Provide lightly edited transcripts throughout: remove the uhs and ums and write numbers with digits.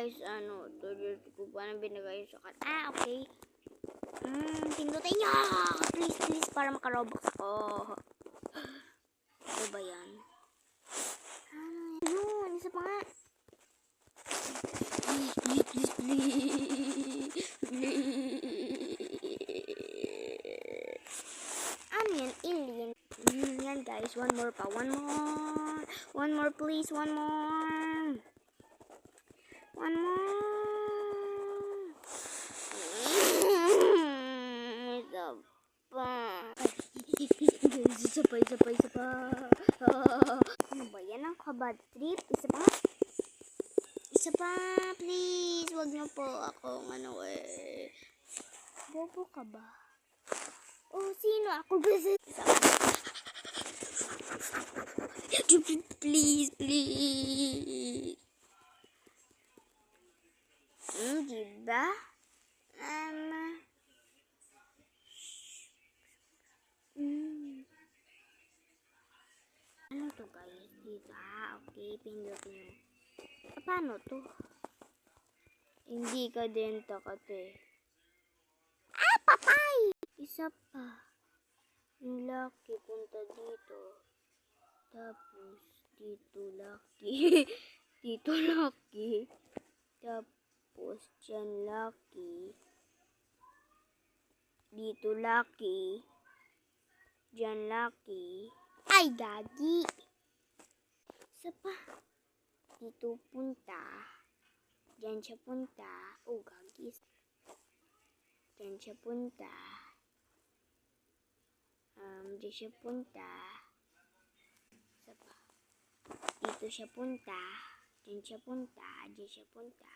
guys, ano, to Diyos ko, paano binigay sa kat. Okay. Pindutin nyo! Please, para makarobok ako. Ano ba yan? Yun, isa pa nga. Please. Ano yan? Alien. Yan guys, one more pa. One more please, one more. Isa pa. Ano ba yan? Ang kabad trip? Isa pa, please. Wag na po ako. Bobo ka ba? Oh, sino ako? Isa pa. Please. Diba? Ano to guys? Dito okay, pindutin mo. Paano to? Hindi ka din takate. Patay! Isa pa. Yung lucky punta dito. Tapos dito lucky. Dito lucky. Tapos dyan lucky. Dito lucky. Dyan lucky. Ay, gagi. Isa pa. Dito punta. Diyan siya punta. Oh, gagi. Diyan siya punta. Diyan siya punta. Isa pa. Dito siya punta. Diyan siya punta. Diyan siya punta.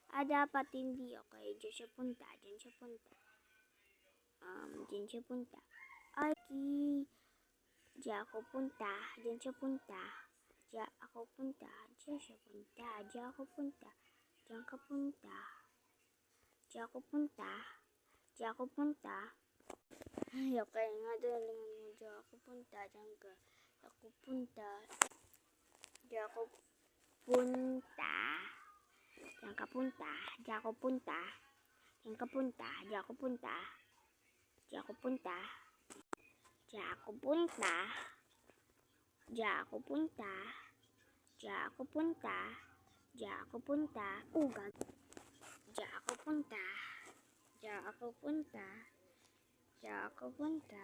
Dapat hindi. Okay. Diyan siya punta. Diyan siya punta. Diyan siya punta. Ay, diyan ako punta. Diyan siya punta. Diyan ako punta. Diyan siya punta. Diyan ako punta. Diyan ka punta. Diyan ako punta. Diyan ako punta. Ay, okay nga doon. Diyan ako punta. Diyan ka. Ako punta. Diyan ako punta. Diyan ka punta. Diyan ako punta. Diyan ka punta. Diyan ako punta. Diyan ako punta. Diyan ako punta. Diyan ako punta. Diyan ako punta. Diyan ako punta. Ugag. Diyan ako punta. Diyan ako punta. Diyan ako punta.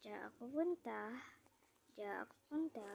Diyan ako punta. Diyan ako punta.